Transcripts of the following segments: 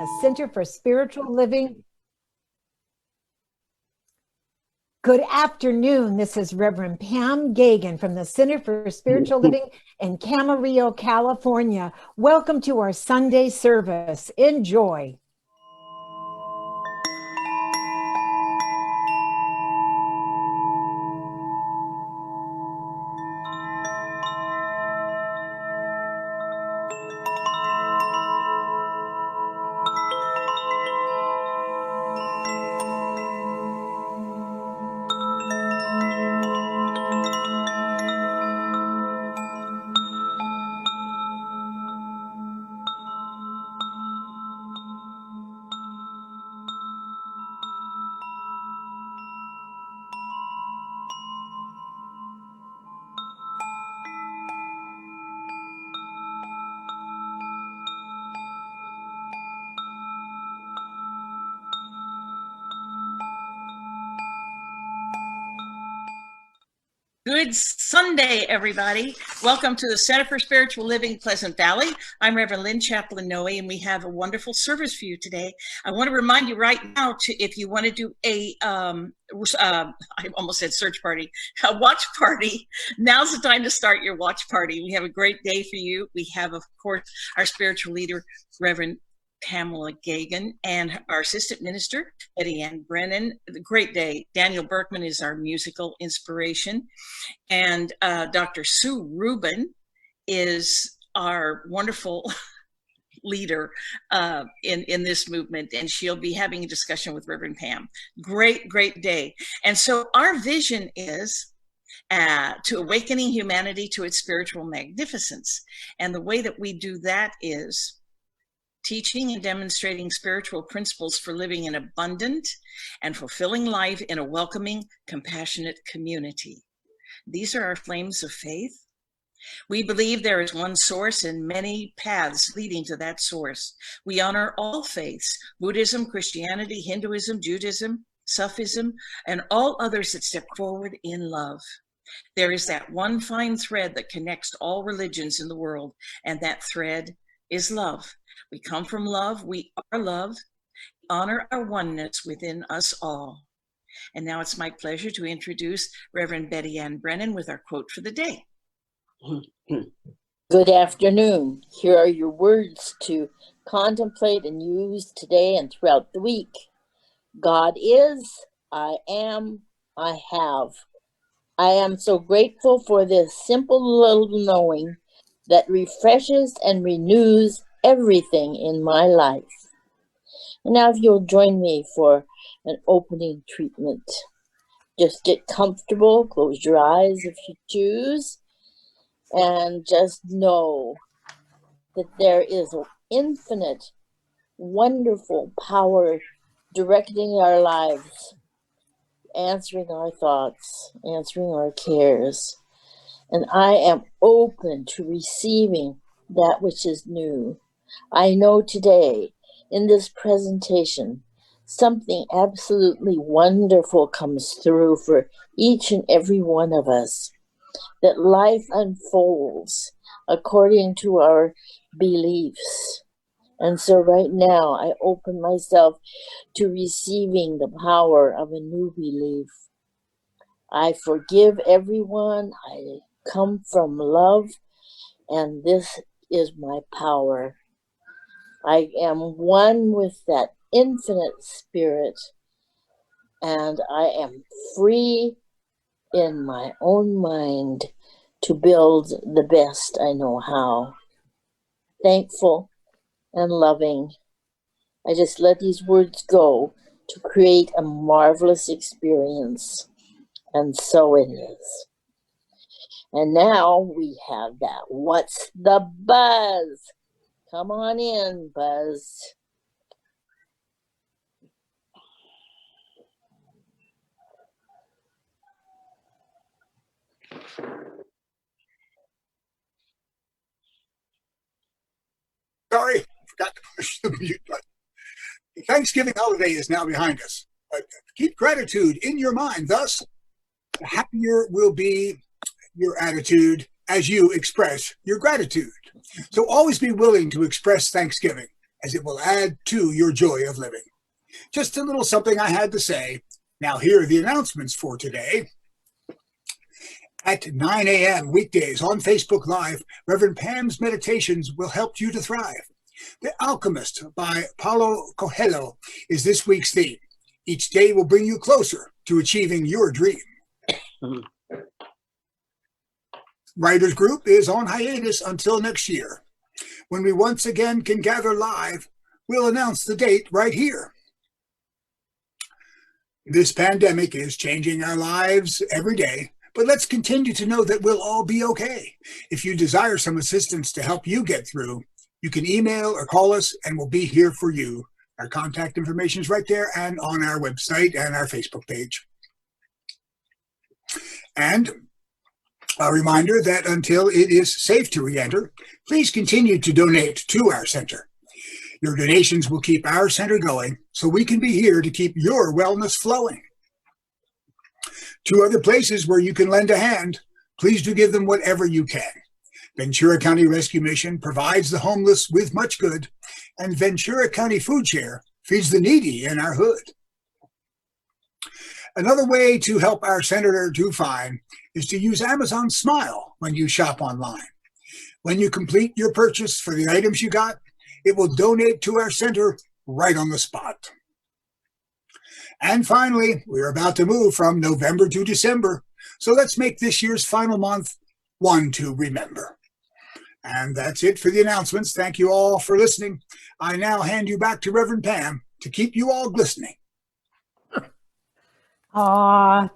the Center for Spiritual Living. Good afternoon. This is Reverend Pam Geagan from the Center for Spiritual Living in Camarillo, California. Welcome to our Sunday service. Enjoy. Good Sunday, everybody. Welcome to the Center for Spiritual Living, Pleasant Valley. I'm Reverend Lynn Chaplain-Noe, and we have a wonderful service for you today. I want to remind you right now if you want to do I almost said search party, a watch party, now's the time to start your watch party. We have a great day for you. We have, of course, our spiritual leader, Reverend Pamella Geagan, and our assistant minister, Betty Ann Brennan. A great day. Daniel Berkman is our musical inspiration. And Dr. Sue Rubin is our wonderful leader in this movement, and she'll be having a discussion with Reverend Pam. Great, great day. And so our vision is to awakening humanity to its spiritual magnificence. And the way that we do that is teaching and demonstrating spiritual principles for living an abundant and fulfilling life in a welcoming, compassionate community. These are our flames of faith. We believe there is one source and many paths leading to that source. We honor all faiths, Buddhism, Christianity, Hinduism, Judaism, Sufism, and all others that step forward in love. There is that one fine thread that connects all religions in the world, and that thread is love. We come from love, we are love, honor our oneness within us all. And now it's my pleasure to introduce Reverend Betty Ann Brennan with our quote for the day. Good afternoon. Here are your words to contemplate and use today and throughout the week. God is, I am, I have. I am so grateful for this simple little knowing that refreshes and renews everything in my life. And now if you'll join me for an opening treatment. Just get comfortable, close your eyes if you choose, and just know that there is an infinite, wonderful power directing our lives, answering our thoughts, answering our cares. And I am open to receiving that which is new. I know today, in this presentation, something absolutely wonderful comes through for each and every one of us, that life unfolds according to our beliefs. And so right now, I open myself to receiving the power of a new belief. I forgive everyone. I come from love, and this is my power. I am one with that infinite spirit, and I am free in my own mind to build the best I know how. Thankful and loving. I just let these words go to create a marvelous experience. And so it is. And now we have that. What's the buzz? Come on in, Buzz. Sorry, forgot to push the mute button. The Thanksgiving holiday is now behind us. But keep gratitude in your mind. Thus, the happier will be your attitude as you express your gratitude. So always be willing to express thanksgiving. as it will add to your joy of living. Just a little something I had to say. Now here are the announcements for today. At 9 a.m. weekdays on Facebook Live, Reverend Pam's Meditations will help you to thrive. The Alchemist by Paulo Coelho is this week's theme. Each day will bring you closer to achieving your dream. Writers Group is on hiatus until next year. When we once again can gather live, we'll announce the date right here. This pandemic is changing our lives every day, but let's continue to know that we'll all be okay. If you desire some assistance to help you get through, you can email or call us and we'll be here for you. Our contact information is right there and on our website and our Facebook page. And a reminder that until it is safe to re-enter, please continue to donate to our center. Your donations will keep our center going so we can be here to keep your wellness flowing. 2 other places where you can lend a hand. Please do give them whatever you can. Ventura County Rescue Mission provides the homeless with much good, and Ventura County Food Share feeds the needy in our hood. Another way to help our senator do fine is to use Amazon Smile when you shop online. When you complete your purchase for the items you got, it will donate to our center right on the spot. And finally, we're about to move from November to December, so let's make this year's final month one to remember. And that's it for the announcements. Thank you all for listening. I now hand you back to Reverend Pam to keep you all glistening.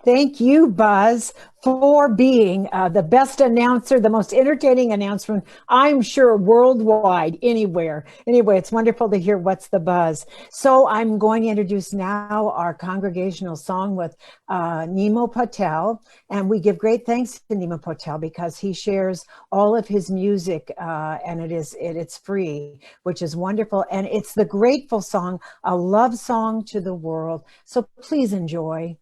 Thank you, Buzz, for being the best announcer, the most entertaining announcer, I'm sure, worldwide, anywhere. Anyway, it's wonderful to hear What's the Buzz. So I'm going to introduce now our congregational song with Nemo Patel. And we give great thanks to Nemo Patel because he shares all of his music and it's free, which is wonderful. And it's the grateful song, a love song to the world. So please enjoy.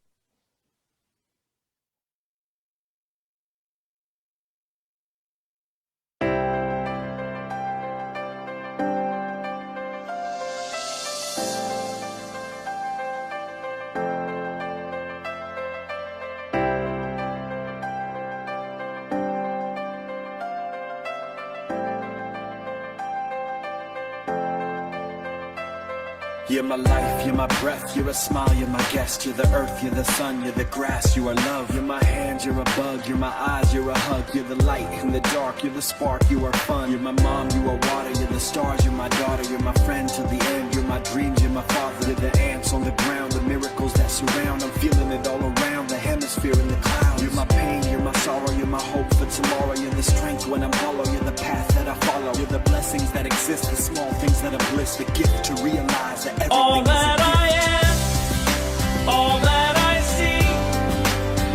You're my life, you're my breath, you're a smile, you're my guest. You're the earth, you're the sun, you're the grass, you are love. You're my hands, you're a bug, you're my eyes, you're a hug. You're the light in the dark, you're the spark, you are fun. You're my mom, you are water, you're the stars, you're my daughter. You're my friend till the end, you're my dreams, you're my father. You're the ants on the ground, the miracles that surround. I'm feeling it all around, the hemisphere in the clouds. You're my pain, you're my sorrow, you're my hope for tomorrow. You're the strength when I'm hollow, you're the path that I follow. You're the blessings that exist, the small things that are bliss. The gift to realize that everything all that is a gift. I am, all that I see,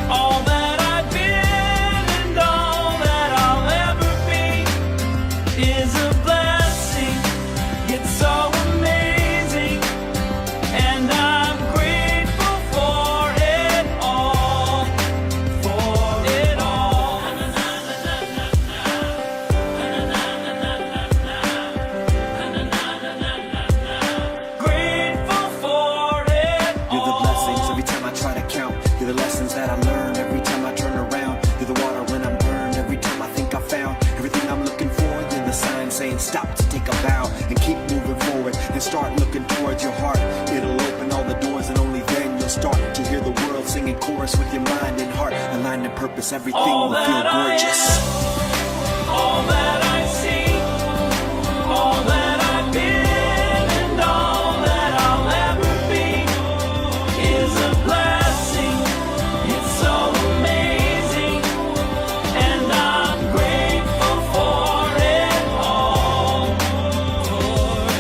all that I've been, and all that I'll ever be is a blessing. It's so amazing, and I'm grateful for it all, for it all. Grateful for it all. You're the blessings every time I try to count. You're the lessons that I learn every time I turn around. You're the water when I'm burned every time I think I found everything I'm looking for. You're the sign saying stop to take a bow and keep moving forward and start looking towards your heart. It'll open all the doors and only then you'll start to hear the world singing chorus with your mind and heart. Aligned in purpose, everything All will feel that I gorgeous. am, all that I see, all that I've been, and all that I'll ever be is a blessing. It's so amazing, and I'm grateful for it all, for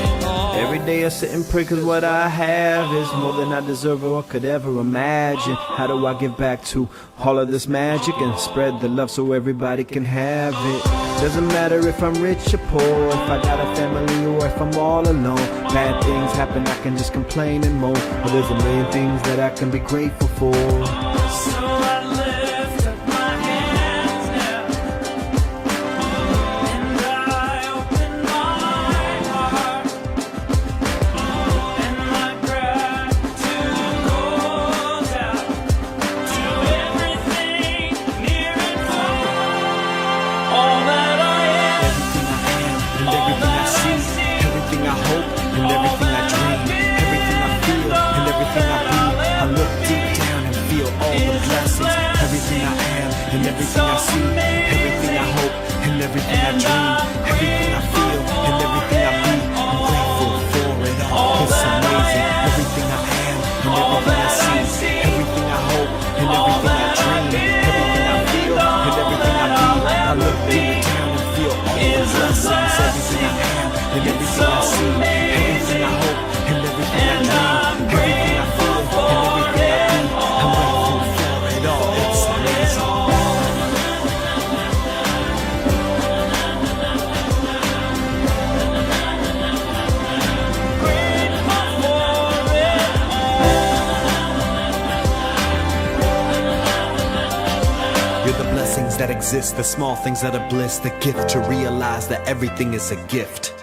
it all. Every day I sit and pray cause what I have is more than I deserve or could ever imagine. How do I give back to all of this magic and spread the love so everybody can have it? Doesn't matter if I'm rich or poor, if I got a family or if I'm all alone. Bad things happen, I can just complain and moan. But there's a million things that I can be grateful for. So I lift up my hands now, and I open my heart see, everything I hope, and everything I dream, everything I feel, and everything I be. I'm grateful for it all. It's amazing. Everything I am, and everything I see, everything I hope, and everything I dream, everything I feel, and everything I be. I look deep down and feel all the blessings. Everything I am, and everything I see, everything I hope, and everything I dream, everything I feel, and everything I be. I'm grateful for it all. It's amazing. You're the blessings that exist, the small things that are bliss, the gift to realize that everything is a gift.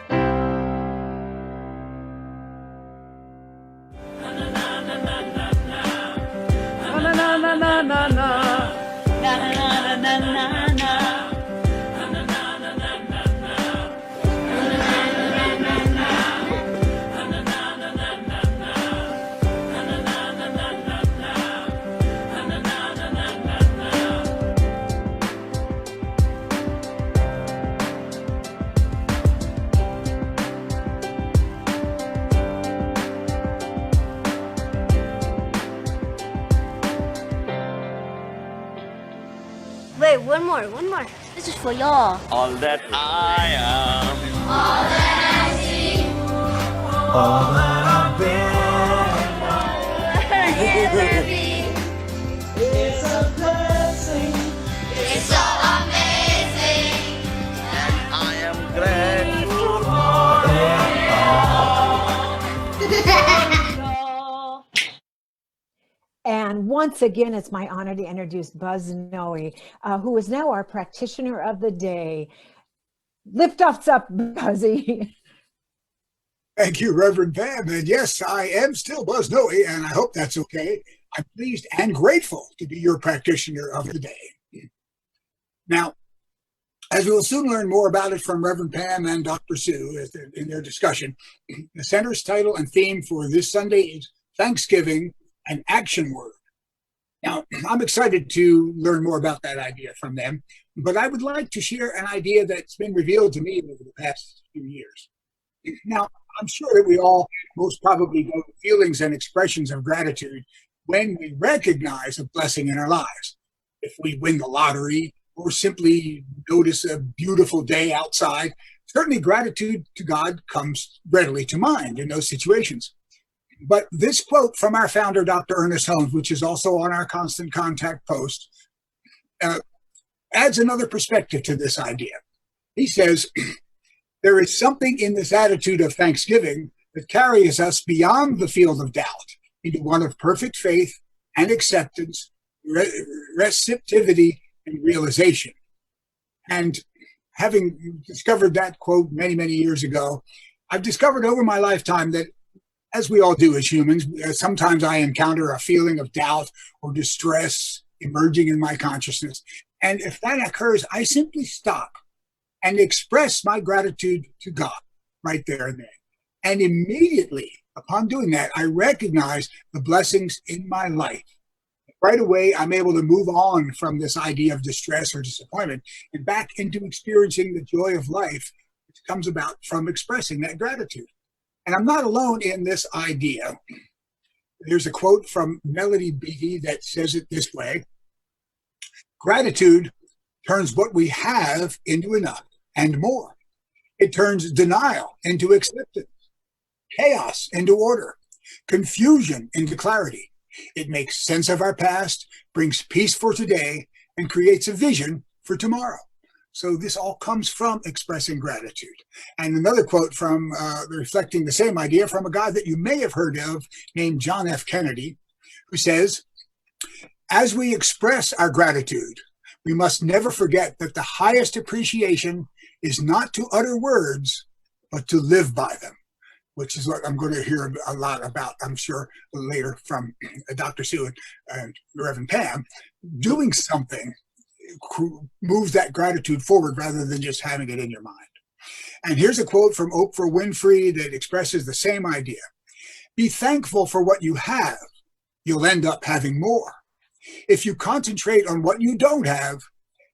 Wait, one more. This is for y'all. All that I am. All that I've been. It's a blessing. It's so amazing. I am grateful And once again, it's my honor to introduce Buzz Noe, who is now our practitioner of the day. Lift us up, Buzzy. Thank you, Reverend Pam. And yes, I am still Buzz Noe, and I hope that's okay. I'm pleased and grateful to be your practitioner of the day. Now, as we will soon learn more about it from Reverend Pam and Dr. Sue in their discussion, the center's title and theme for this Sunday is Thanksgiving, an Action Word. Now, I'm excited to learn more about that idea from them, but I would like to share an idea that's been revealed to me over the past few years. Now, I'm sure that we all most probably know feelings and expressions of gratitude when we recognize a blessing in our lives. If we win the lottery or simply notice a beautiful day outside, certainly gratitude to God comes readily to mind in those situations. But this quote from our founder, Dr. Ernest Holmes, which is also on our Constant Contact post, adds another perspective to this idea. He says, there is something in this attitude of thanksgiving that carries us beyond the field of doubt into one of perfect faith and acceptance, receptivity, and realization. And having discovered that quote many, many years ago, I've discovered over my lifetime that, as we all do as humans, sometimes I encounter a feeling of doubt or distress emerging in my consciousness. And if that occurs, I simply stop and express my gratitude to God right there and then. And immediately upon doing that, I recognize the blessings in my life. Right away, I'm able to move on from this idea of distress or disappointment and back into experiencing the joy of life, which comes about from expressing that gratitude. And I'm not alone in this idea. There's a quote from Melody Beattie that says it this way: gratitude turns what we have into enough and more. It turns denial into acceptance, chaos into order, confusion into clarity. It makes sense of our past, brings peace for today, and creates a vision for tomorrow. So this all comes from expressing gratitude. And another quote from reflecting the same idea from a guy that you may have heard of named John F. Kennedy, who says, as we express our gratitude, we must never forget that the highest appreciation is not to utter words, but to live by them, which is what I'm going to hear a lot about, I'm sure, later from Dr. Sue and Reverend Pam. Doing something moves that gratitude forward rather than just having it in your mind. And here's a quote from Oprah Winfrey that expresses the same idea. Be thankful for what you have. You'll end up having more. If you concentrate on what you don't have,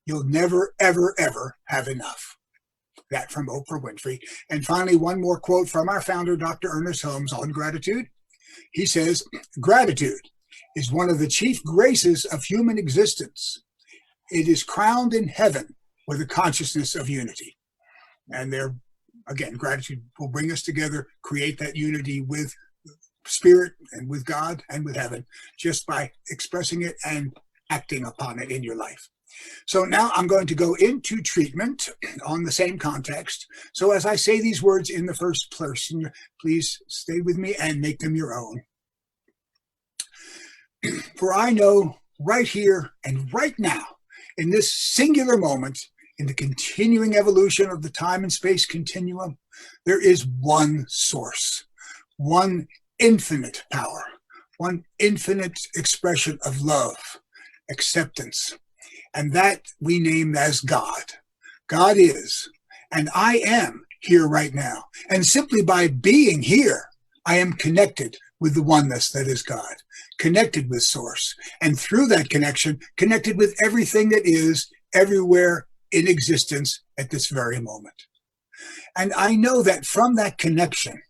you'll never, ever, ever have enough. That from Oprah Winfrey. And finally, one more quote from our founder, Dr. Ernest Holmes, on gratitude. He says, gratitude is one of the chief graces of human existence. It is crowned in heaven with a consciousness of unity. And there, again, gratitude will bring us together, create that unity with spirit and with God and with heaven, just by expressing it and acting upon it in your life. So now I'm going to go into treatment on the same context. So as I say these words in the first person, please stay with me and make them your own. For I know right here and right now, in this singular moment, in the continuing evolution of the time and space continuum, there is one source, one infinite power, one infinite expression of love, acceptance, and that we name as God. God is, and I am here right now. And simply by being here, I am connected with the oneness that is God, connected with Source, and through that connection, connected with everything that is everywhere in existence at this very moment. And I know that from that connection,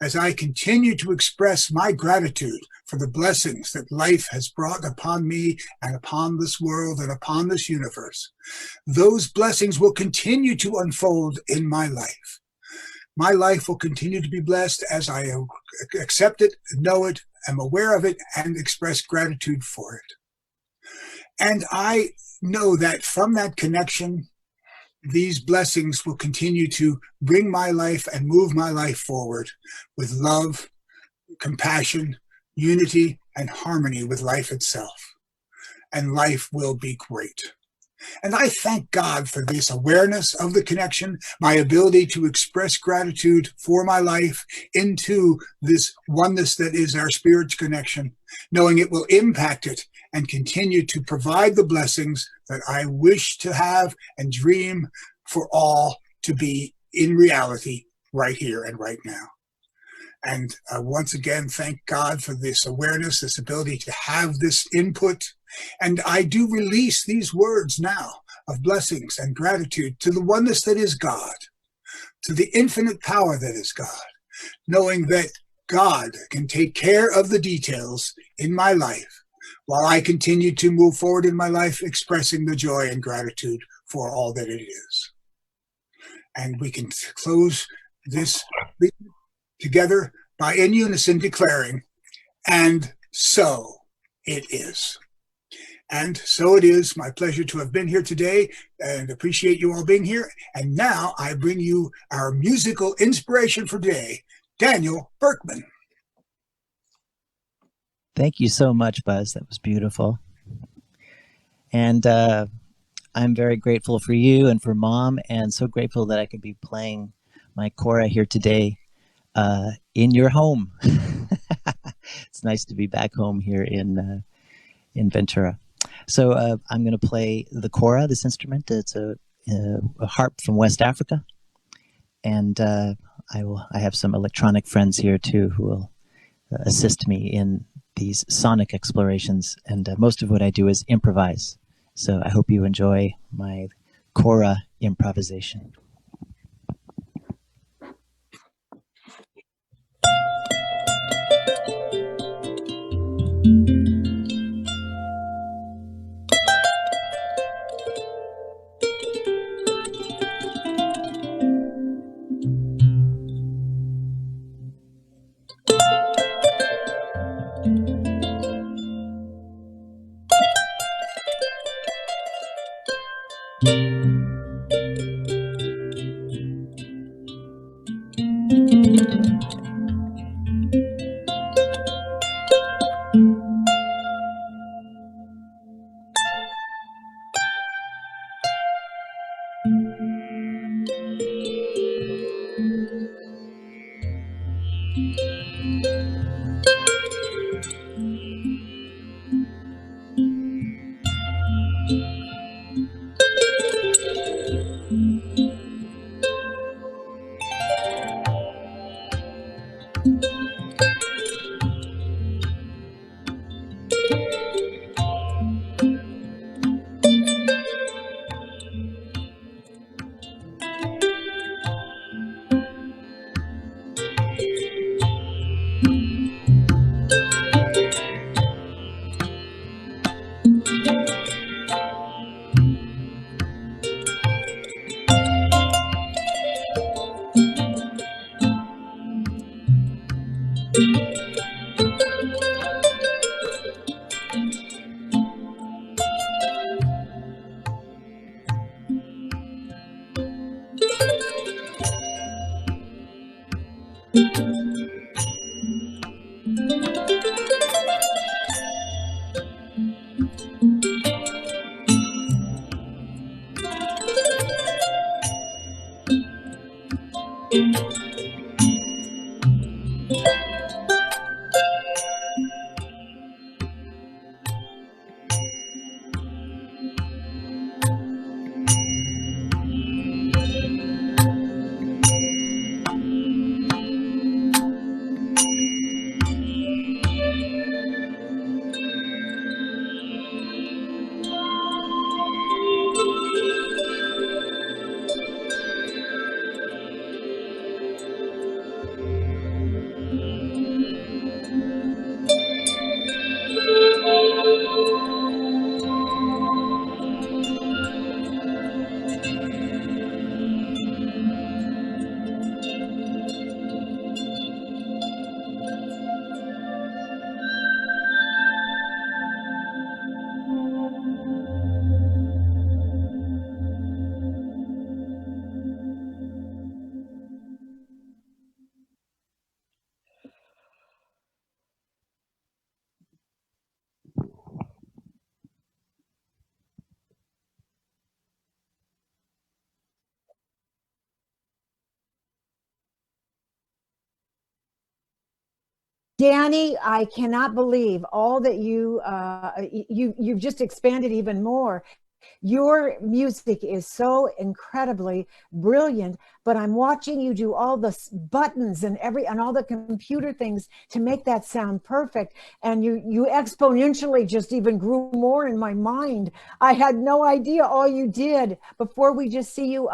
as I continue to express my gratitude for the blessings that life has brought upon me and upon this world and upon this universe, those blessings will continue to unfold in my life. My life will continue to be blessed as I accept it, know it, am aware of it, and express gratitude for it. And I know that from that connection, these blessings will continue to bring my life and move my life forward with love, compassion, unity, and harmony with life itself. And life will be great. And I thank God for this awareness of the connection, my ability to express gratitude for my life into this oneness that is our spirit's connection, knowing it will impact it and continue to provide the blessings that I wish to have and dream for all to be in reality right here and right now. And once again, thank God for this awareness, this ability to have this input. And I do release these words now of blessings and gratitude to the oneness that is God, to the infinite power that is God, knowing that God can take care of the details in my life while I continue to move forward in my life, expressing the joy and gratitude for all that it is. And we can close this together by in unison declaring, and so it is. And so it is. My pleasure to have been here today and appreciate you all being here. And now I bring you our musical inspiration for today, Daniel Berkman. Thank you so much, Buzz. That was beautiful. And I'm very grateful for you and for Mom, and so grateful that I could be playing my kora here today in your home. It's nice to be back home here in Ventura. So I'm going to play the kora, this instrument. It's a harp from West Africa. And I have some electronic friends here too who will assist me in these sonic explorations. And most of what I do is improvise. So I hope you enjoy my kora improvisation. Danny, I cannot believe all that you've just expanded even more. Your music is so incredibly brilliant, but I'm watching you do all the buttons and all the computer things to make that sound perfect. And you exponentially just even grew more in my mind. I had no idea all you did before. We just see you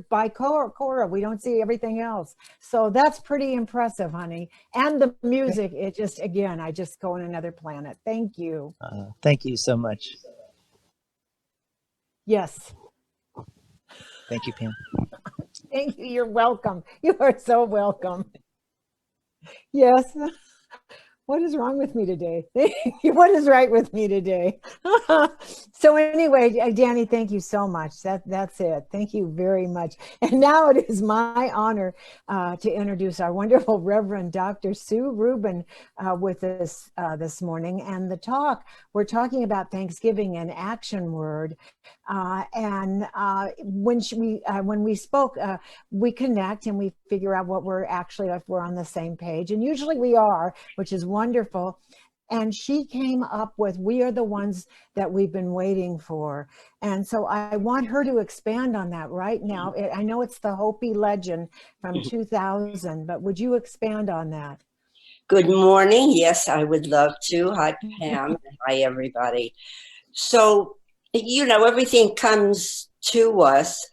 by Cora. We don't see everything else. So that's pretty impressive, honey. And the music, it just, again, I just go on another planet. Thank you. Thank you so much. Yes. Thank you, Pam. Thank you. You're welcome. You are so welcome. Yes. What is wrong with me today? What is right with me today? So anyway, Danny, thank you so much. That's it. Thank you very much. And now it is my honor to introduce our wonderful Reverend Dr. Sue Rubin with us this morning. And the talk, we're talking about Thanksgiving and action word. When we spoke, we connect and we figure out what we're actually, if we're on the same page. And usually we are, which is wonderful. And she came up with, we are the ones that we've been waiting for. And so I want her to expand on that right now. I know it's the Hopi legend from 2000, but would you expand on that? Good morning. Yes, I would love to. Hi, Pam. Hi, everybody. So, everything comes to us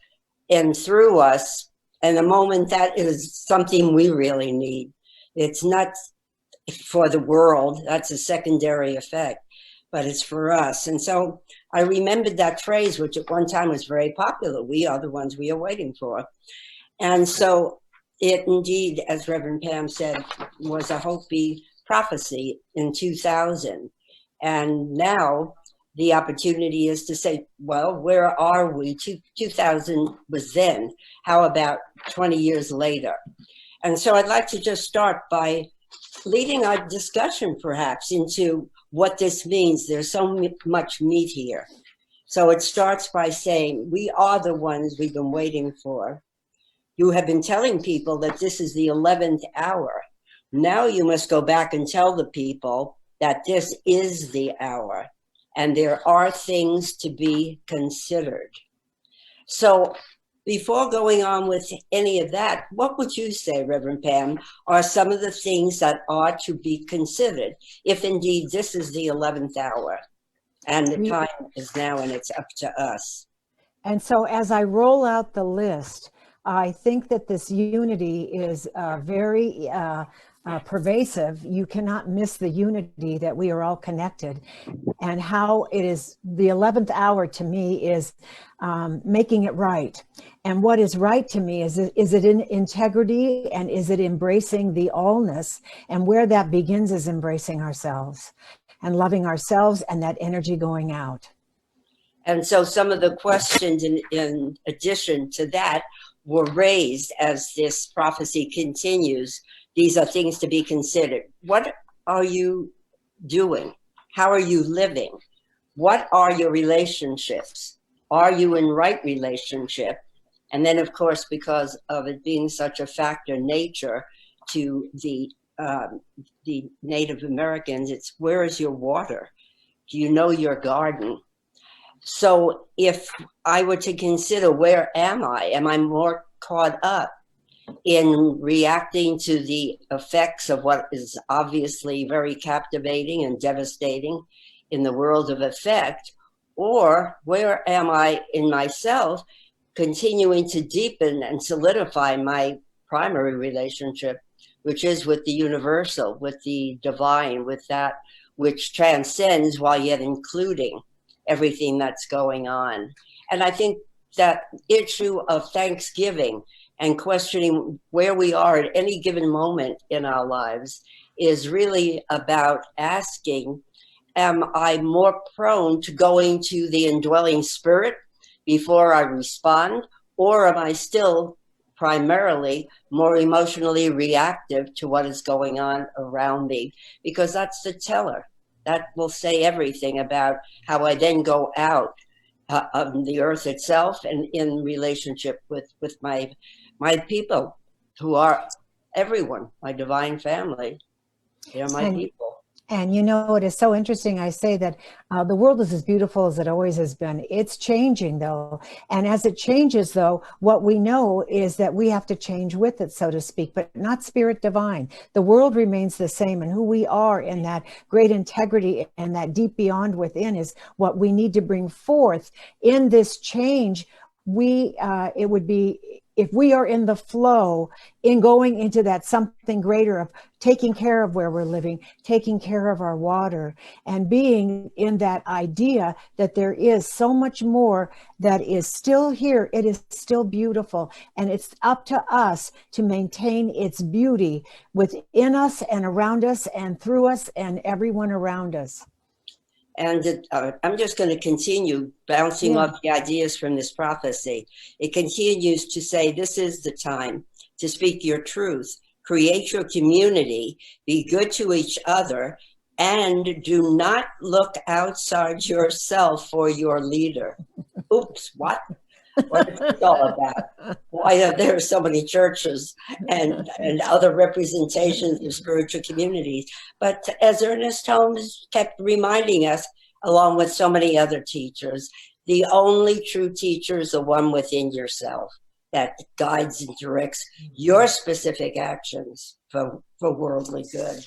and through us. And the moment that is something we really need. It's not for the world. That's a secondary effect, but it's for us. And so I remembered that phrase, which at one time was very popular. We are the ones we are waiting for. And so it indeed, as Reverend Pam said, was a Hopi prophecy in 2000. And now the opportunity is to say, well, where are we? 2000 was then. How about 20 years later? And so I'd like to just start by leading our discussion perhaps into what this means. There's so much meat here. So it starts by saying, we are the ones we've been waiting for. You have been telling people that this is the 11th hour. Now you must go back and tell the people that this is the hour and there are things to be considered. So before going on with any of that, what would you say, Reverend Pam, are some of the things that are to be considered if indeed this is the 11th hour and the time is now and it's up to us? And so as I roll out the list, I think that this unity is very pervasive. You cannot miss the unity that we are all connected, and how it is the 11th hour to me is making it right. And what is right to me is it in integrity, and is it embracing the allness? And where that begins is embracing ourselves and loving ourselves and that energy going out. And so some of the questions in addition to that were raised as this prophecy continues. These are things to be considered. What are you doing? How are you living? What are your relationships? Are you in right relationship? And then, of course, because of it being such a factor nature to the Native Americans, it's where is your water? Do you know your garden? So if I were to consider, where am I? Am I more caught up in reacting to the effects of what is obviously very captivating and devastating in the world of effect? Or where am I in myself continuing to deepen and solidify my primary relationship, which is with the universal, with the divine, with that which transcends while yet including everything that's going on? And I think that issue of Thanksgiving and questioning where we are at any given moment in our lives is really about asking, am I more prone to going to the indwelling spirit before I respond? Or am I still primarily more emotionally reactive to what is going on around me? Because that's the teller. That will say everything about how I then go out on the earth itself and in relationship with my people, who are everyone, my divine family. They're my people. And you know, it is so interesting. I say that the world is as beautiful as it always has been. It's changing, though. And as it changes, though, what we know is that we have to change with it, so to speak, but not spirit divine. The world remains the same. And who we are in that great integrity and that deep beyond within is what we need to bring forth in this change. It would be, if we are in the flow, in going into that something greater of taking care of where we're living, taking care of our water, and being in that idea that there is so much more that is still here. It is still beautiful, and it's up to us to maintain its beauty within us and around us and through us and everyone around us. And I'm just going to continue bouncing off the ideas from this prophecy. It continues to say, this is the time to speak your truth, create your community, be good to each other, and do not look outside yourself for your leader. Oops, what? What is this all about? Why are there so many churches and other representations of spiritual communities? But as Ernest Holmes kept reminding us, along with so many other teachers, the only true teacher is the one within yourself that guides and directs your specific actions for worldly good.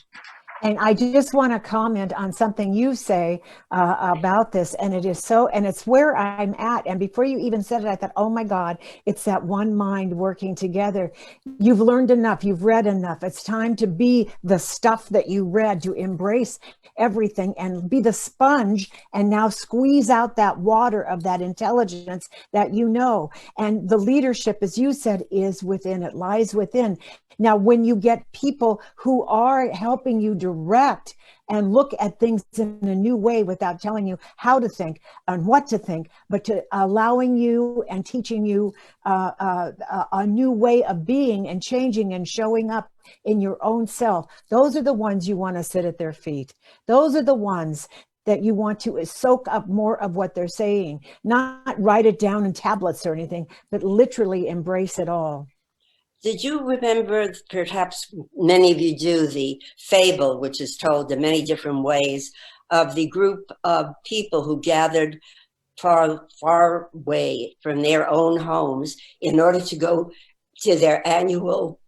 And I just want to comment on something you say about this. And it is so, and it's where I'm at. And before you even said it, I thought, oh my God, it's that one mind working together. You've learned enough. You've read enough. It's time to be the stuff that you read, to embrace everything and be the sponge and now squeeze out that water of that intelligence that you know. And the leadership, as you said, is within. It lies within. Now, when you get people who are helping you direct and look at things in a new way without telling you how to think and what to think, but to allowing you and teaching you a new way of being and changing and showing up in your own self, those are the ones you want to sit at their feet. Those are the ones that you want to soak up more of what they're saying, not write it down in tablets or anything, but literally embrace it all. Did you remember, perhaps many of you do, the fable, which is told in many different ways, of the group of people who gathered far away from their own homes in order to go to their annual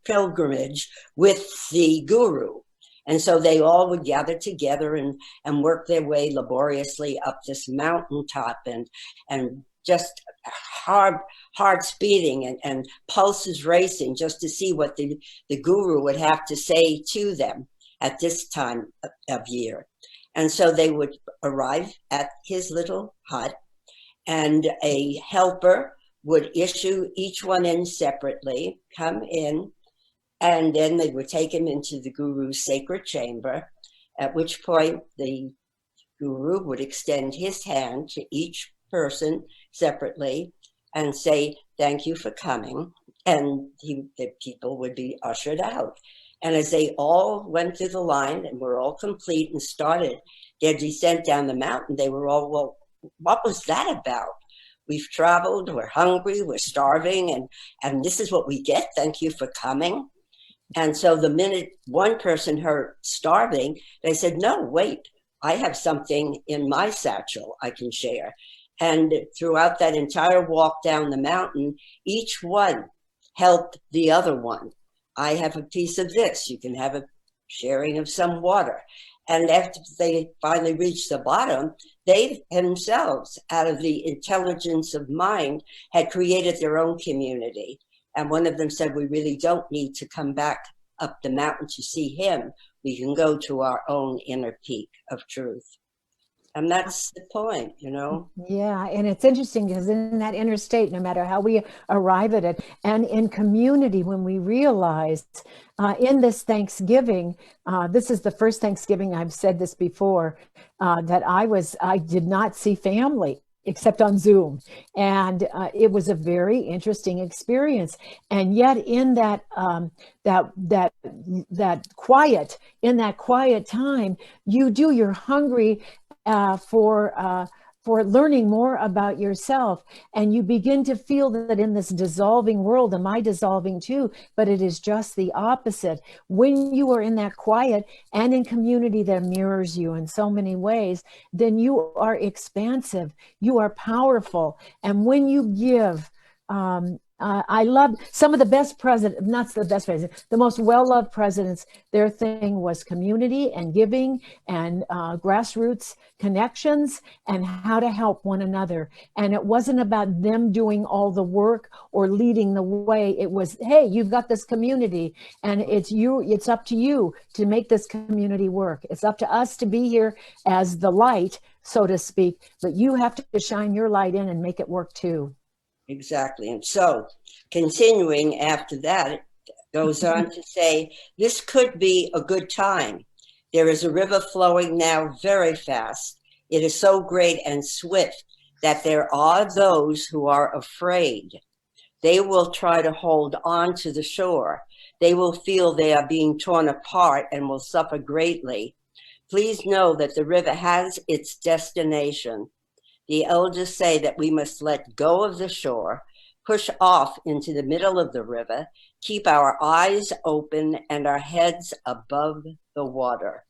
pilgrimage with the guru? And so they all would gather together and work their way laboriously up this mountaintop and just hearts beating and pulses racing just to see what the guru would have to say to them at this time of year. And so they would arrive at his little hut, and a helper would issue each one in separately, come in, and then they would take him into the guru's sacred chamber, at which point the guru would extend his hand to each person separately and say, thank you for coming. And the people would be ushered out. And as they all went through the line and were all complete and started their descent down the mountain, they were all, well, what was that about? We've traveled, we're hungry, we're starving, and this is what we get. Thank you for coming. And so the minute one person heard starving, they said, no, wait, I have something in my satchel I can share. And throughout that entire walk down the mountain, each one helped the other one. I have a piece of this. You can have a sharing of some water. And after they finally reached the bottom, they themselves, out of the intelligence of mind, had created their own community. And one of them said, we really don't need to come back up the mountain to see him. We can go to our own inner peak of truth. And that's the point, you know? Yeah, and it's interesting because in that inner state, no matter how we arrive at it, and in community, when we realize in this Thanksgiving, this is the first Thanksgiving, I've said this before, that I did not see family except on Zoom. And it was a very interesting experience. And yet in that quiet time, you're hungry for for learning more about yourself. And you begin to feel that in this dissolving world, am I dissolving too? But it is just the opposite. When you are in that quiet and in community that mirrors you in so many ways, then you are expansive, you are powerful. And when you give, I love some of the best presidents, not the best presidents, the most well-loved presidents. Their thing was community and giving and grassroots connections and how to help one another. And it wasn't about them doing all the work or leading the way. It was, hey, you've got this community and it's up to you to make this community work. It's up to us to be here as the light, so to speak, but you have to shine your light in and make it work too. Exactly. And so continuing after that, it goes on to say, this could be a good time. There is a river flowing now very fast. It is so great and swift that there are those who are afraid. They will try to hold on to the shore. They will feel they are being torn apart and will suffer greatly. Please know that the river has its destination. The elders say that we must let go of the shore, push off into the middle of the river, keep our eyes open and our heads above the water.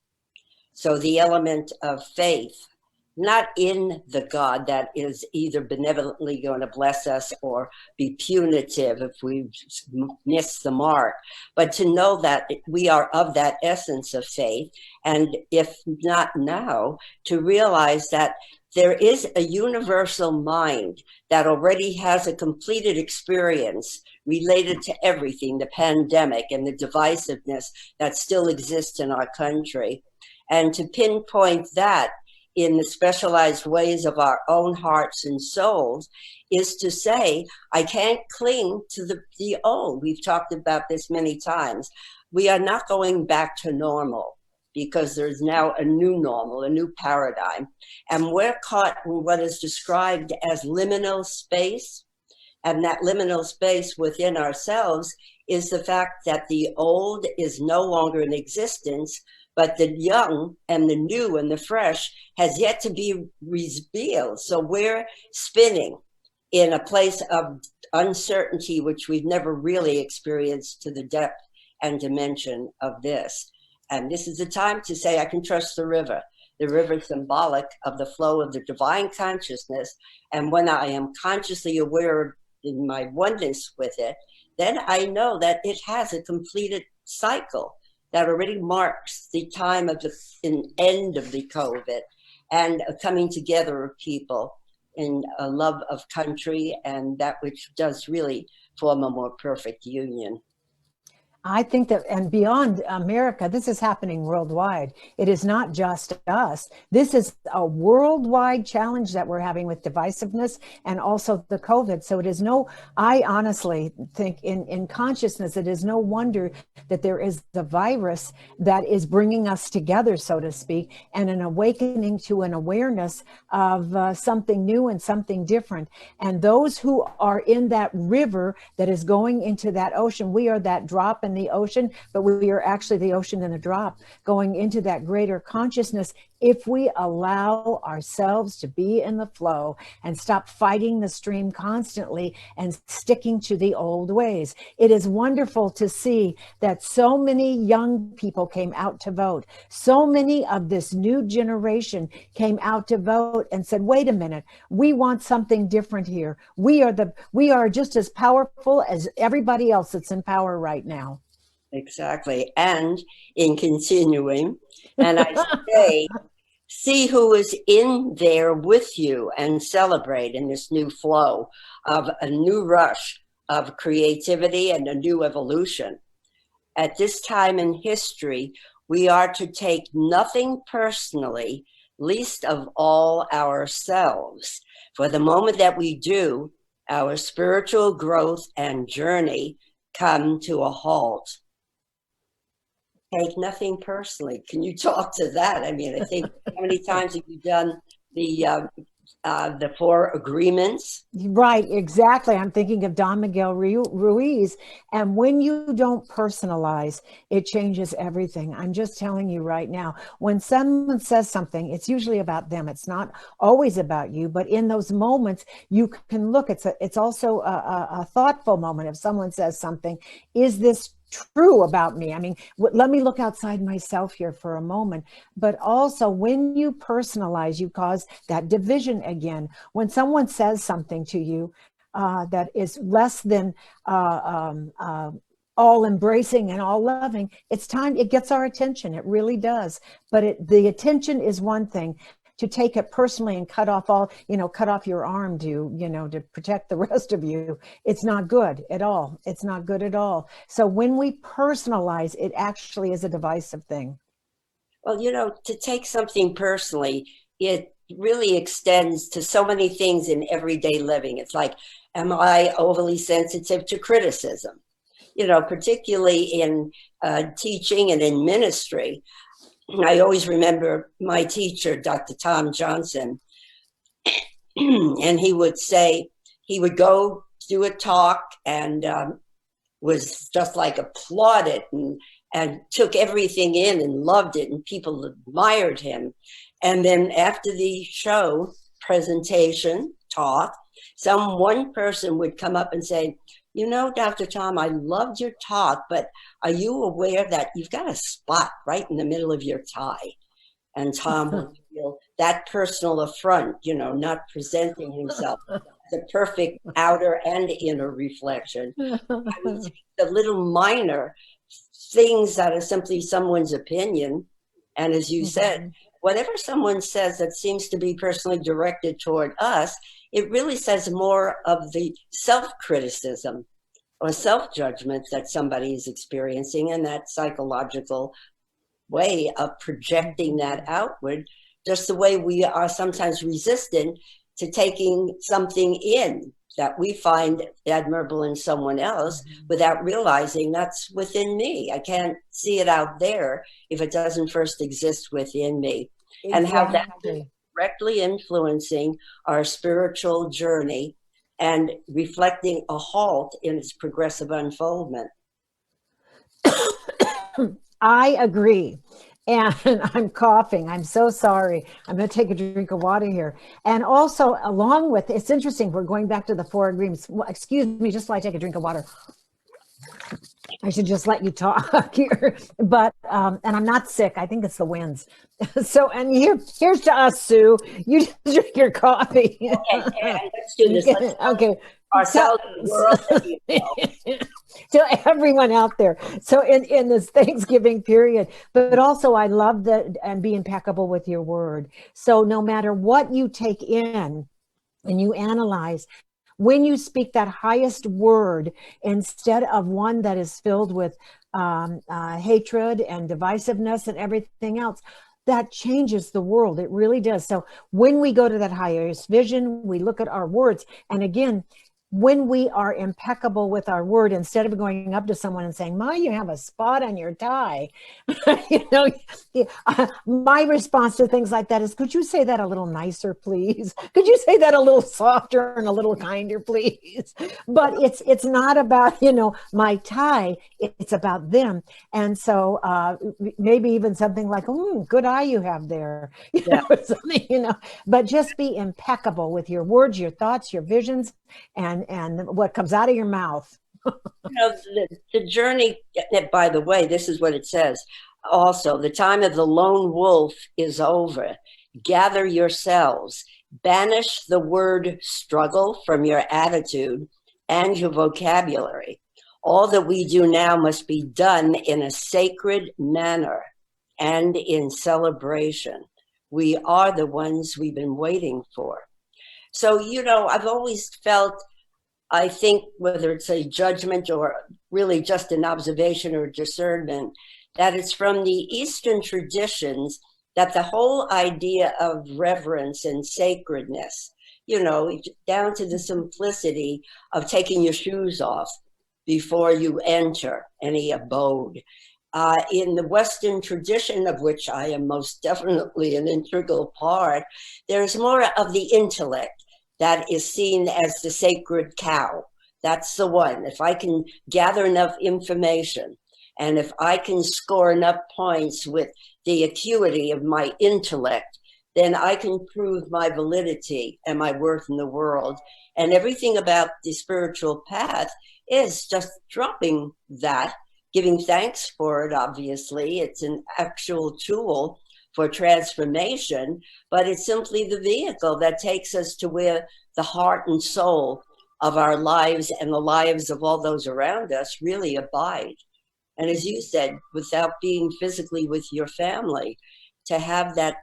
So the element of faith, not in the God that is either benevolently going to bless us or be punitive if we miss the mark, but to know that we are of that essence of faith. And if not now, to realize that there is a universal mind that already has a completed experience related to everything, the pandemic and the divisiveness that still exists in our country. And to pinpoint that in the specialized ways of our own hearts and souls is to say, I can't cling to the old. We've talked about this many times. We are not going back to normal, because there's now a new normal, a new paradigm. And we're caught in what is described as liminal space. And that liminal space within ourselves is the fact that the old is no longer in existence, but the young and the new and the fresh has yet to be revealed. So we're spinning in a place of uncertainty, which we've never really experienced to the depth and dimension of this. And this is the time to say, I can trust the river. The river is symbolic of the flow of the divine consciousness. And when I am consciously aware in my oneness with it, then I know that it has a completed cycle that already marks the time of the end of the COVID and a coming together of people in a love of country and that which does really form a more perfect union. I think that, and beyond America, this is happening worldwide. It is not just us. This is a worldwide challenge that we're having with divisiveness and also the COVID. So it is I honestly think in consciousness, it is no wonder that there is the virus that is bringing us together, so to speak, and an awakening to an awareness of something new and something different. And those who are in that river that is going into that ocean, we are that drop in the ocean, but we are actually the ocean in a drop going into that greater consciousness if we allow ourselves to be in the flow and stop fighting the stream constantly and sticking to the old ways. It is wonderful to see that so many young people came out to vote. So many of this new generation came out to vote and said, wait a minute, we want something different here. We are just as powerful as everybody else that's in power right now. Exactly. And in continuing, and I say, see who is in there with you and celebrate in this new flow of a new rush of creativity and a new evolution. At this time in history, we are to take nothing personally, least of all ourselves. For the moment that we do, our spiritual growth and journey come to a halt. Take nothing personally. Can you talk to that? I mean, I think how many times have you done the the 4 agreements. Right, exactly. I'm thinking of Don Miguel Ruiz. And when you don't personalize, it changes everything. I'm just telling you right now, when someone says something, it's usually about them. It's not always about you, but in those moments, you can look. It's also a thoughtful moment. If someone says something, is this true about me? I mean, let me look outside myself here for a moment. But also, when you personalize, you cause that division again. When someone says something to you that is less than all embracing and all loving, it's time. It gets our attention. It really does. But the attention is one thing. To take it personally and cut off cut off your arm to protect the rest of you, it's not good at all. It's not good at all. So when we personalize, it actually is a divisive thing. Well, to take something personally, it really extends to so many things in everyday living. It's like, am I overly sensitive to criticism? Particularly in teaching and in ministry. I always remember my teacher, Dr. Tom Johnson, and he would say, he would go do a talk and was just like applauded and took everything in and loved it, and people admired him. And then after the show, presentation, talk, one person would come up and say, Dr. Tom, I loved your talk, but are you aware that you've got a spot right in the middle of your tie? And Tom would feel that personal affront, not presenting himself as a perfect outer and inner reflection. I would take the little minor things that are simply someone's opinion. And as you said, whatever someone says that seems to be personally directed toward us, it really says more of the self-criticism or self-judgment that somebody is experiencing, and that psychological way of projecting that outward, just the way we are sometimes resistant to taking something in that we find admirable in someone else without realizing that's within me. I can't see it out there if it doesn't first exist within me. Exactly. And how that is directly influencing our spiritual journey and reflecting a halt in its progressive unfoldment. I agree. And I'm coughing. I'm so sorry. I'm going to take a drink of water here. And also, along with, it's interesting, we're going back to the 4 agreements. Well, excuse me, just while I take a drink of water. I should just let you talk here. But, and I'm not sick. I think it's the winds. So, and here's to us, Sue. You just drink your coffee. Okay, let's do this. Okay. Ourselves, the world. To everyone out there. So in this Thanksgiving period, but also I love and be impeccable with your word. So no matter what you take in and you analyze, when you speak that highest word, instead of one that is filled with hatred and divisiveness and everything else, that changes the world. It really does. So when we go to that highest vision, we look at our words. And again, when we are impeccable with our word, instead of going up to someone and saying, "Ma, you have a spot on your tie," my response to things like that is, "Could you say that a little nicer, please? Could you say that a little softer and a little kinder, please?" But it's not about, my tie. It's about them. And so maybe even something like, "Good eye you have there," something, but just be impeccable with your words, your thoughts, your visions, and what comes out of your mouth. The journey, by the way, this is what it says. Also, the time of the lone wolf is over. Gather yourselves. Banish the word struggle from your attitude and your vocabulary. All that we do now must be done in a sacred manner and in celebration. We are the ones we've been waiting for. So, I've always felt, I think, whether it's a judgment or really just an observation or discernment, that it's from the Eastern traditions that the whole idea of reverence and sacredness, down to the simplicity of taking your shoes off before you enter any abode, In the Western tradition, of which I am most definitely an integral part, there's more of the intellect that is seen as the sacred cow. That's the one. If I can gather enough information, and if I can score enough points with the acuity of my intellect, then I can prove my validity and my worth in the world. And everything about the spiritual path is just dropping that, giving thanks for it, obviously. It's an actual tool for transformation, but it's simply the vehicle that takes us to where the heart and soul of our lives and the lives of all those around us really abide. And as you said, without being physically with your family, to have that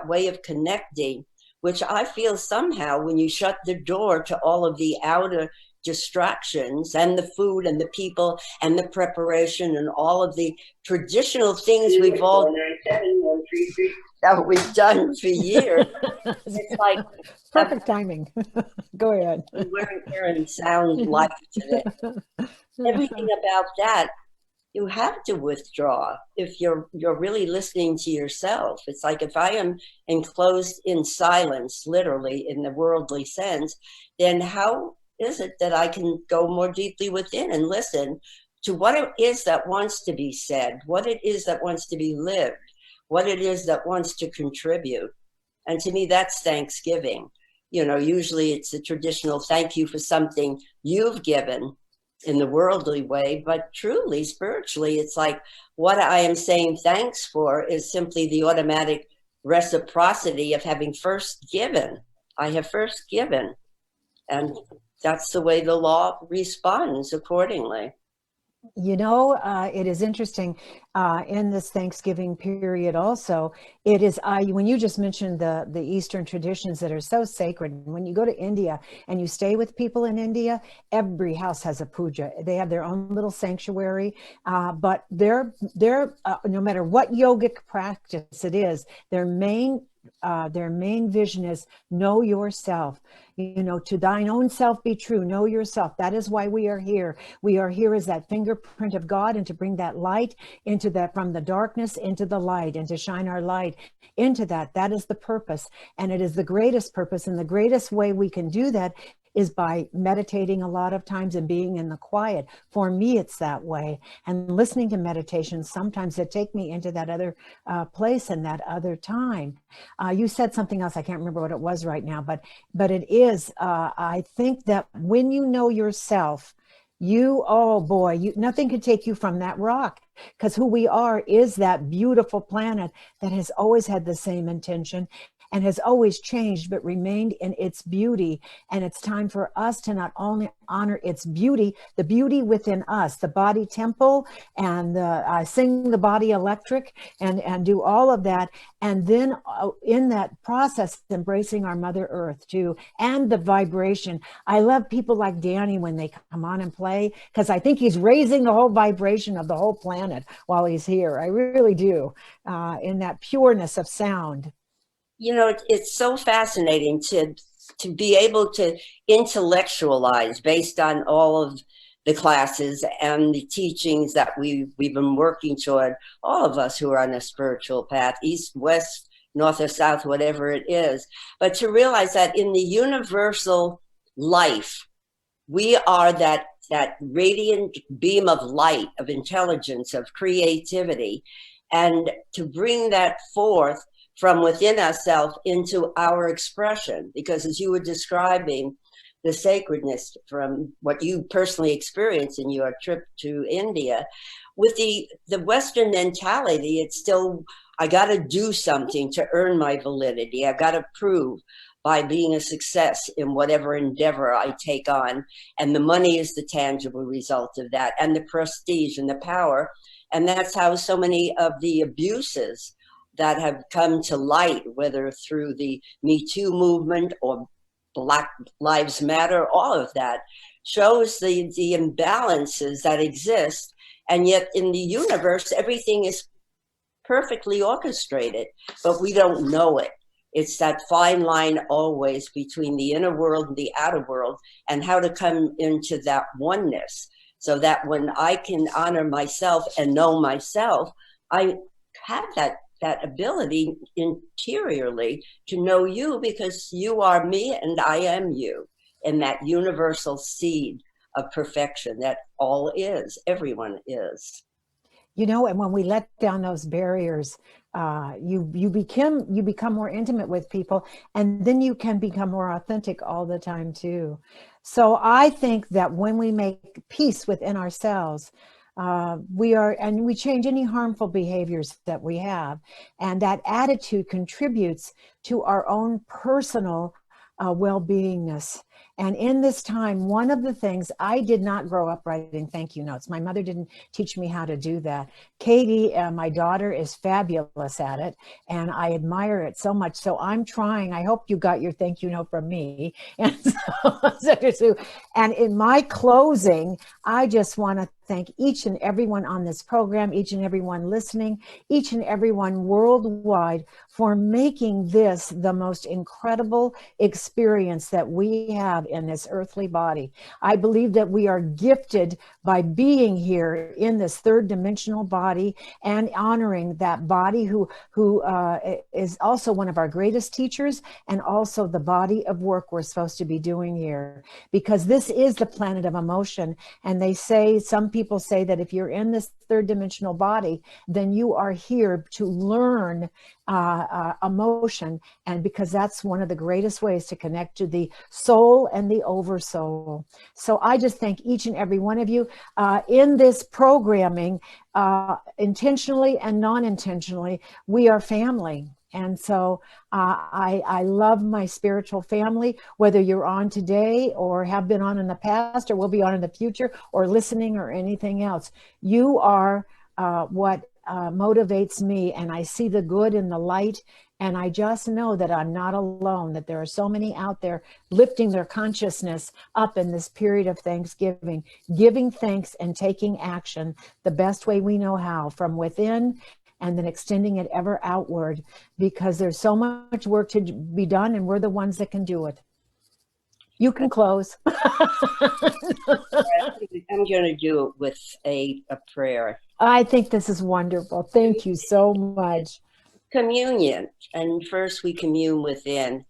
way of connecting, which I feel somehow when you shut the door to all of the outer distractions and the food and the people and the preparation and all of the traditional things that we've done for years. It's like perfect timing. Go ahead. We're hearing sound life today. Everything about that, you have to withdraw if you're really listening to yourself. It's like if I am enclosed in silence, literally in the worldly sense, then how is it that I can go more deeply within and listen to what it is that wants to be said, what it is that wants to be lived, what it is that wants to contribute? And to me, that's Thanksgiving. You know, usually it's a traditional thank you for something you've given in the worldly way, but truly, spiritually, it's like what I am saying thanks for is simply the automatic reciprocity of having first given. I have first given. And that's the way the law responds accordingly. You know, it is interesting in this Thanksgiving period also, it is, when you just mentioned the Eastern traditions that are so sacred, when you go to India and you stay with people in India, every house has a puja. They have their own little sanctuary, but they're no matter what yogic practice it is, their main vision is know yourself. You know, to thine own self be true, know yourself. That is why we are here. We are here as that fingerprint of God, and to bring that light into that, from the darkness into the light, and to shine our light into that. That is the purpose. And it is the greatest purpose. And the greatest way we can do that is by meditating a lot of times and being in the quiet. For me, it's that way. And listening to meditations, sometimes that take me into that other place and that other time. You said something else. I can't remember what it was right now, but it is, I think that when you know yourself, oh boy, nothing can take you from that rock, because who we are is that beautiful planet that has always had the same intention and has always changed, but remained in its beauty. And it's time for us to not only honor its beauty, the beauty within us, the body temple, and sing the body electric, and do all of that. And then in that process, embracing our Mother Earth too, and the vibration. I love people like Danny when they come on and play, because I think he's raising the whole vibration of the whole planet while he's here. I really do, in that pureness of sound. You know, it's so fascinating to be able to intellectualize based on all of the classes and the teachings that we've been working toward, all of us who are on a spiritual path, east, west, north or south, whatever it is. But to realize that in the universal life, we are that radiant beam of light, of intelligence, of creativity, and to bring that forth from within ourselves into our expression. Because as you were describing the sacredness from what you personally experienced in your trip to India, with the Western mentality, it's still, I got to do something to earn my validity. I got to prove by being a success in whatever endeavor I take on. And the money is the tangible result of that, and the prestige and the power. And that's how so many of the abuses that have come to light, whether through the Me Too movement or Black Lives Matter, all of that shows the imbalances that exist. And yet in the universe, everything is perfectly orchestrated, but we don't know it. It's that fine line always between the inner world and the outer world, and how to come into that oneness. so that when I can honor myself and know myself, I have that ability interiorly to know you, because you are me and I am you, and that universal seed of perfection that all is, everyone is. You know, and when we let down those barriers, you become more intimate with people, and then you can become more authentic all the time too. So I think that when we make peace within ourselves, we change any harmful behaviors that we have, and that attitude contributes to our own personal well-beingness. And in this time, one of the things, I did not grow up writing thank you notes. My mother didn't teach me how to do that. Katie, my daughter, is fabulous at it, and I admire it so much. So I'm trying. I hope you got your thank you note from me. And and in my closing, I just want to thank each and everyone on this program, each and everyone listening, each and everyone worldwide for making this the most incredible experience that we have in this earthly body. I believe that we are gifted by being here in this third dimensional body and honoring that body who is also one of our greatest teachers, and also the body of work we're supposed to be doing here, because this is the planet of emotion. And they say, some people say that if you're in this third dimensional body, then you are here to learn emotion, and because that's one of the greatest ways to connect to the soul and the oversoul. So I just thank each and every one of you in this programming, intentionally and non-intentionally. We are family. And so I love my spiritual family, whether you're on today or have been on in the past or will be on in the future or listening or anything else. You are what motivates me, and I see the good in the light, and I just know that I'm not alone, that there are so many out there lifting their consciousness up in this period of Thanksgiving, giving thanks and taking action the best way we know how, from within, and then extending it ever outward, because there's so much work to be done, and we're the ones that can do it. You can close. I'm going to do it with a prayer. I think this is wonderful. Thank you so much. Communion, and first we commune within,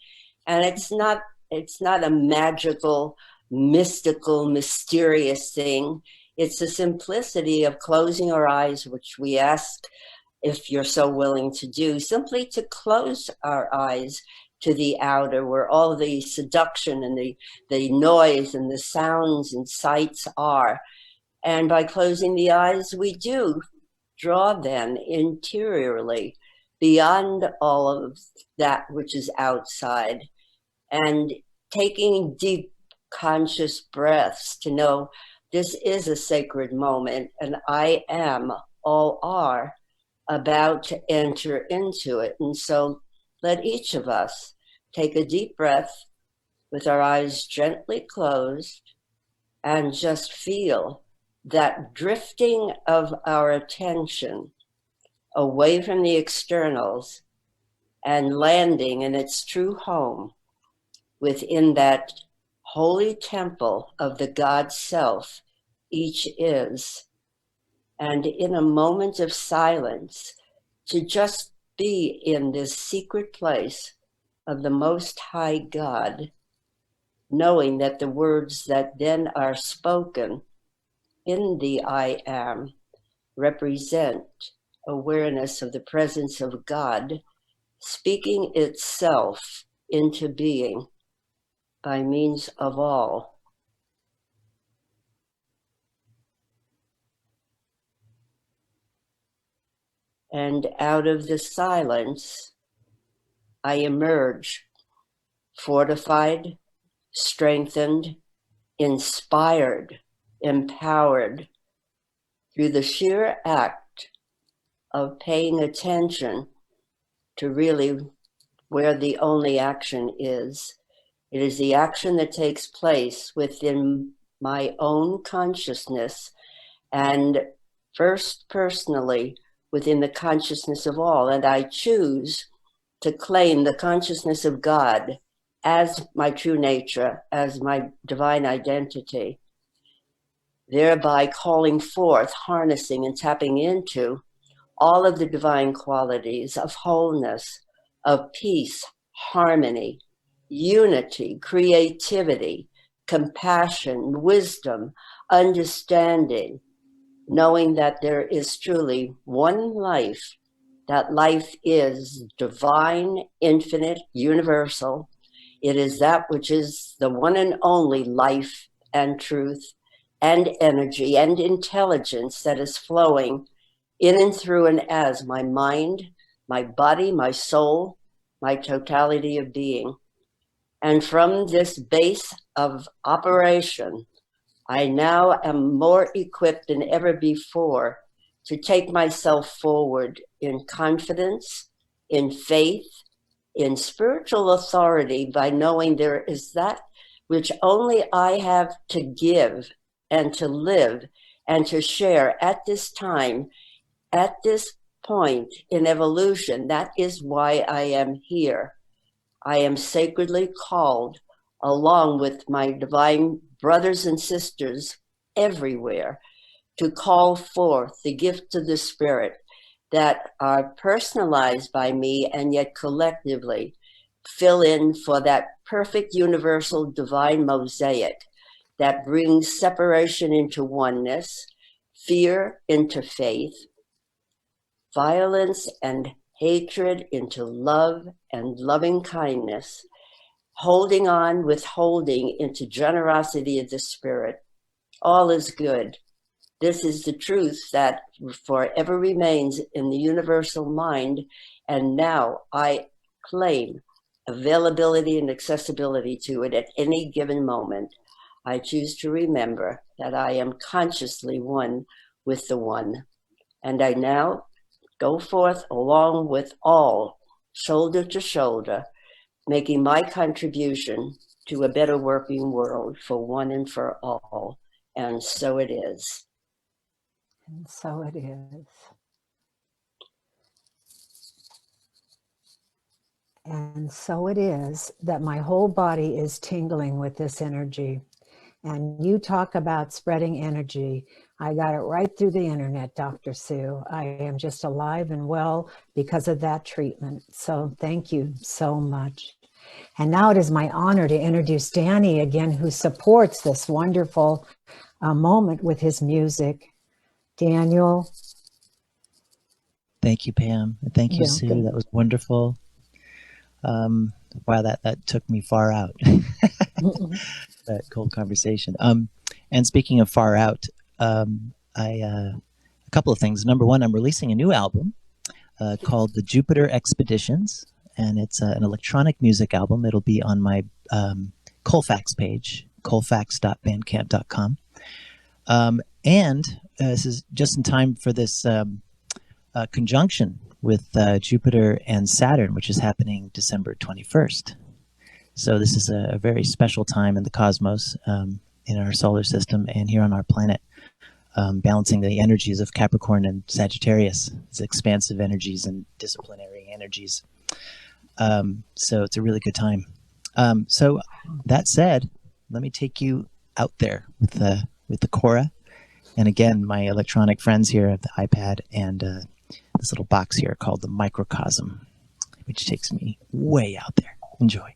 and it's not a magical, mystical, mysterious thing. It's the simplicity of closing our eyes, which we ask, if you're so willing to do, simply to close our eyes to the outer, where all the seduction and the noise and the sounds and sights are. And by closing the eyes, we do draw then interiorly beyond all of that which is outside, and taking deep conscious breaths to know this is a sacred moment, and I am, all are, about to enter into it. And so let each of us take a deep breath with our eyes gently closed, and just feel that drifting of our attention away from the externals and landing in its true home within that holy temple of the God self each is. And in a moment of silence, to just be in this secret place of the Most High God, knowing that the words that then are spoken in the I am represent awareness of the presence of God speaking itself into being by means of all. And out of the silence, I emerge fortified, strengthened, inspired, empowered through the sheer act of paying attention to really where the only action is. It is the action that takes place within my own consciousness, and first personally within the consciousness of all. And I choose to claim the consciousness of God as my true nature, as my divine identity. thereby calling forth, harnessing, and tapping into all of the divine qualities of wholeness, of peace, harmony, unity, creativity, compassion, wisdom, understanding, knowing that there is truly one life. That life is divine, infinite, universal. It is that which is the one and only life and truth and energy and intelligence that is flowing in and through and as my mind, my body, my soul, my totality of being. And from this base of operation, I now am more equipped than ever before to take myself forward in confidence, in faith, in spiritual authority, by knowing there is that which only I have to give and to live and to share at this time, at this point in evolution. That is why I am here. I am sacredly called, along with my divine brothers and sisters everywhere, to call forth the gifts of the Spirit that are personalized by me and yet collectively fill in for that perfect universal divine mosaic that brings separation into oneness, fear into faith, violence and hatred into love and loving kindness, holding on, withholding into generosity of the Spirit. All is good. This is the truth that forever remains in the universal mind, and now I claim availability and accessibility to it at any given moment. I choose to remember that I am consciously one with the One, and I now go forth along with all, shoulder to shoulder, making my contribution to a better working world for one and for all. And so it is. And so it is. And so it is that my whole body is tingling with this energy. And you talk about spreading energy. I got it right through the internet, Dr. Sue. I am just alive and well because of that treatment. So thank you so much. And now it is my honor to introduce Danny again, who supports this wonderful moment with his music. Daniel. Thank you, Pam. And thank you, Sue. That was wonderful. Wow, that took me far out. That cold conversation. And speaking of far out, a couple of things. Number one, I'm releasing a new album called The Jupiter Expeditions, and it's an electronic music album. It'll be on my Colfax page, colfax.bandcamp.com. And this is just in time for this conjunction with Jupiter and Saturn, which is happening December 21st. So this is a very special time in the cosmos, in our solar system and here on our planet, balancing the energies of Capricorn and Sagittarius, these expansive energies and disciplinary energies. So it's a really good time. So that said, let me take you out there with the Cora. And again, my electronic friends here have the iPad and this little box here called the Microcosm, which takes me way out there. Enjoy.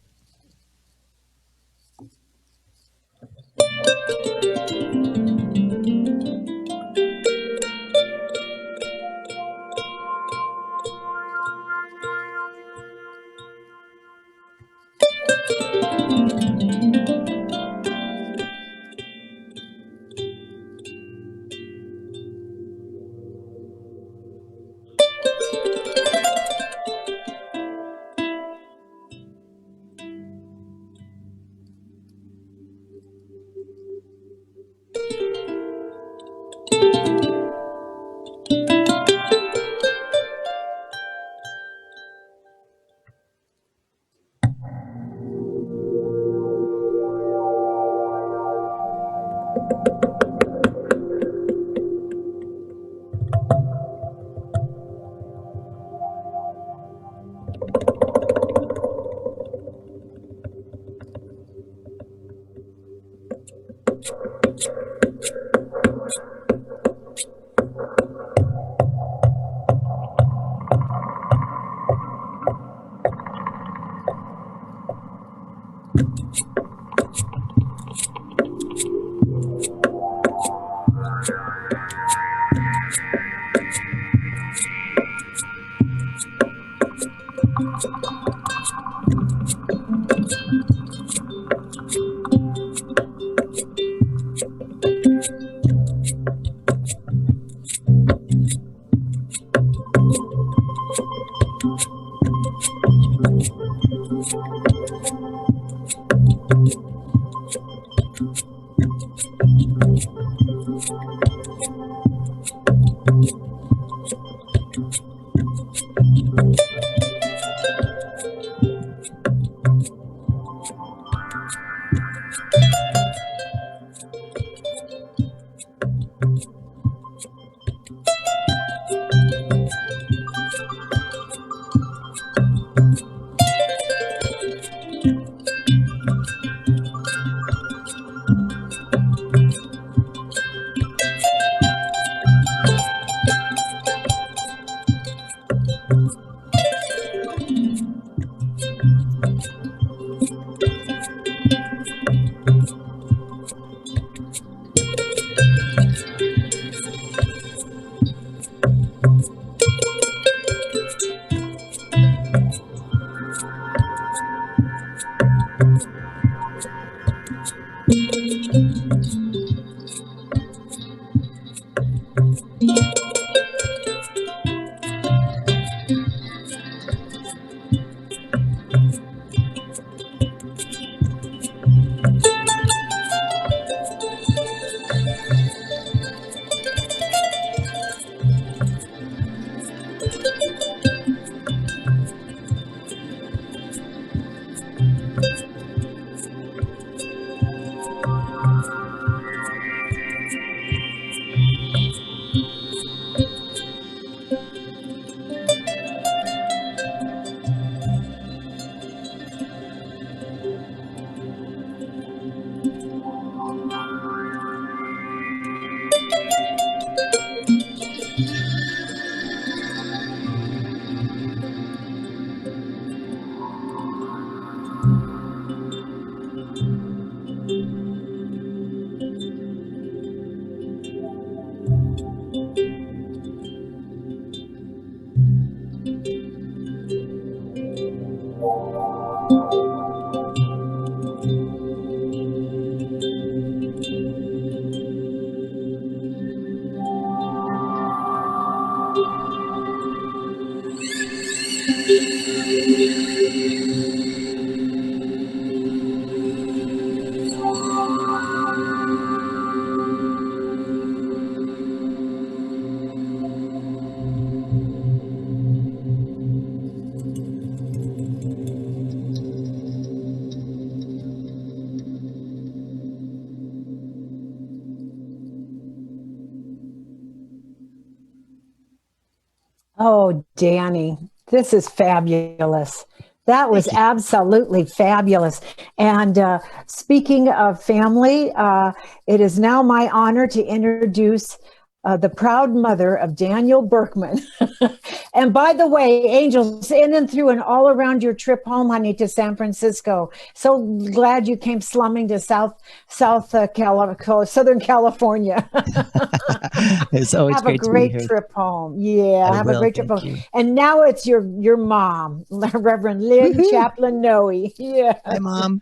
Oh, Danny, this is fabulous. That was absolutely fabulous. And speaking of family, it is now my honor to introduce the proud mother of Daniel Berkman. And by the way, angels in and through and all around your trip home, honey, to San Francisco. So glad you came slumming to Southern California. It's always Have a great to be great here. trip home. Yeah, I have will, a great trip thank home. you. And now it's your mom, Reverend Lynn Woohoo. Chaplain Noe. Yeah. Hi, Mom.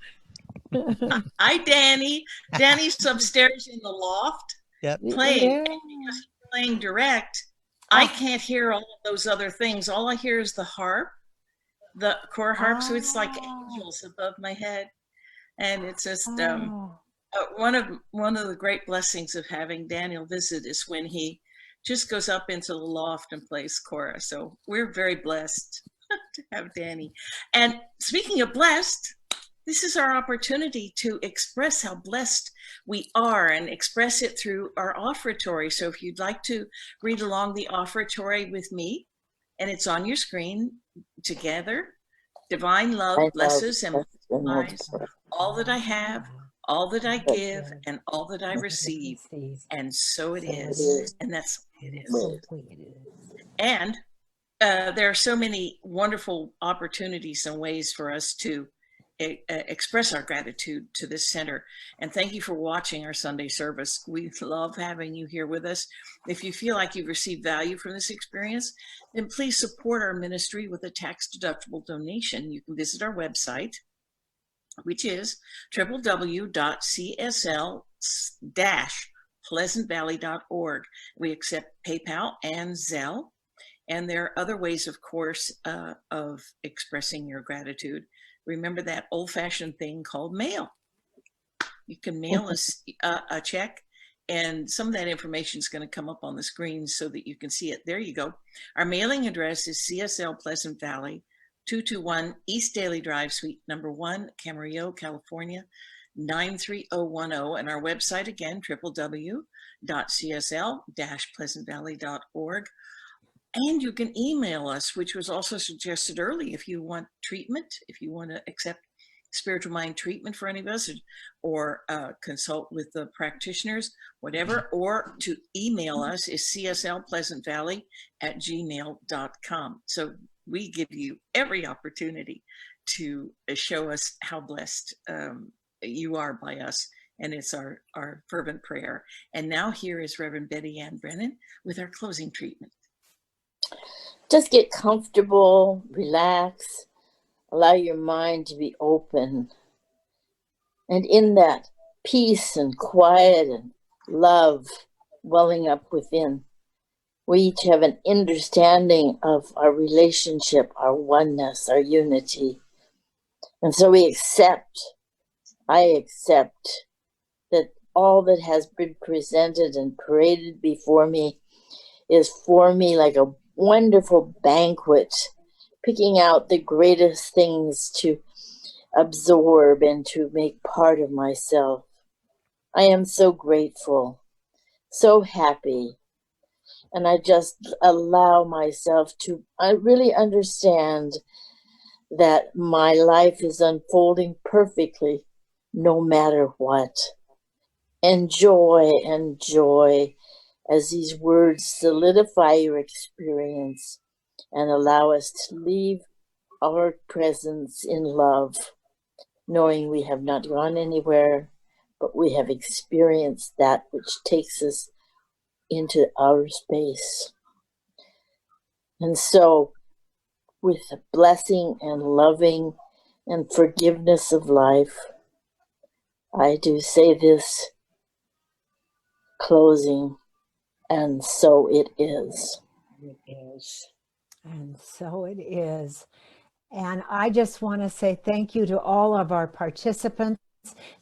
Hi, Danny. Danny's upstairs in the loft Yep. playing. Yeah. And because he's playing direct, I can't hear all of those other things. All I hear is the harp, the core harp. So it's like angels above my head. And it's just one of the great blessings of having Daniel visit is when he just goes up into the loft and plays Cora. So we're very blessed to have Danny. And speaking of blessed, this is our opportunity to express how blessed we are and express it through our offertory. So if you'd like to read along the offertory with me, and it's on your screen together. Divine love blesses and multiplies all that I have, all that I give, and all that I receive. And so it is. And that's what it is. And there are so many wonderful opportunities and ways for us to express our gratitude to this center. And thank you for watching our Sunday service. We love having you here with us. If you feel like you've received value from this experience, then please support our ministry with a tax-deductible donation. You can visit our website, which is www.csl-pleasantvalley.org. We accept PayPal and Zelle. And there are other ways, of course, of expressing your gratitude. Remember that old-fashioned thing called mail. You can mail us a check, and some of that information is going to come up on the screen so that you can see it. There you go. Our mailing address is CSL Pleasant Valley, 221 East Daily Drive, Suite number 1, Camarillo, California, 93010. And our website again, www.csl-pleasantvalley.org. And you can email us, which was also suggested early, if you want treatment, if you want to accept spiritual mind treatment for any of us, or consult with the practitioners, whatever, or to email us is cslpleasantvalley@gmail.com. So we give you every opportunity to show us how blessed you are by us. And it's our fervent prayer. And now here is Reverend Betty Ann Brennan with our closing treatment. Just get comfortable, relax, allow your mind to be open. And in that peace and quiet and love welling up within. We each have an understanding of our relationship, our oneness, our unity. And so I accept that all that has been presented and paraded before me is for me like a wonderful banquet, picking out the greatest things to absorb and to make part of myself. I am so grateful, so happy, and I just allow myself to really understand that my life is unfolding perfectly no matter what. Enjoy as these words solidify your experience and allow us to leave our presence in love, knowing we have not gone anywhere, but we have experienced that which takes us into outer space. And so, with the blessing and loving and forgiveness of life, I do say this closing, and so it is. It is. And so it is. And I just want to say thank you to all of our participants.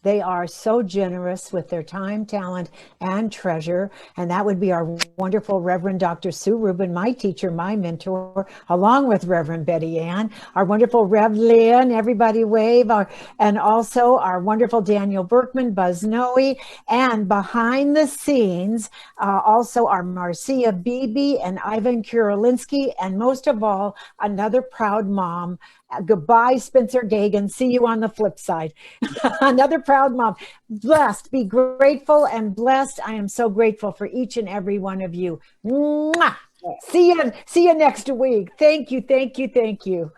They are so generous with their time, talent, and treasure. And that would be our wonderful Reverend Dr. Sue Rubin, my teacher, my mentor, along with Reverend Betty Ann, our wonderful Rev Lynn, everybody wave, and also our wonderful Daniel Berkman, Buzz Noe, and behind the scenes, also our Marcia Beebe and Ivan Kurilinski, and most of all, another proud mom. Goodbye, Spencer Geagan. See you on the flip side. Another proud mom. Blessed, be grateful and blessed. I am so grateful for each and every one of you. Mwah! See you next week. Thank you.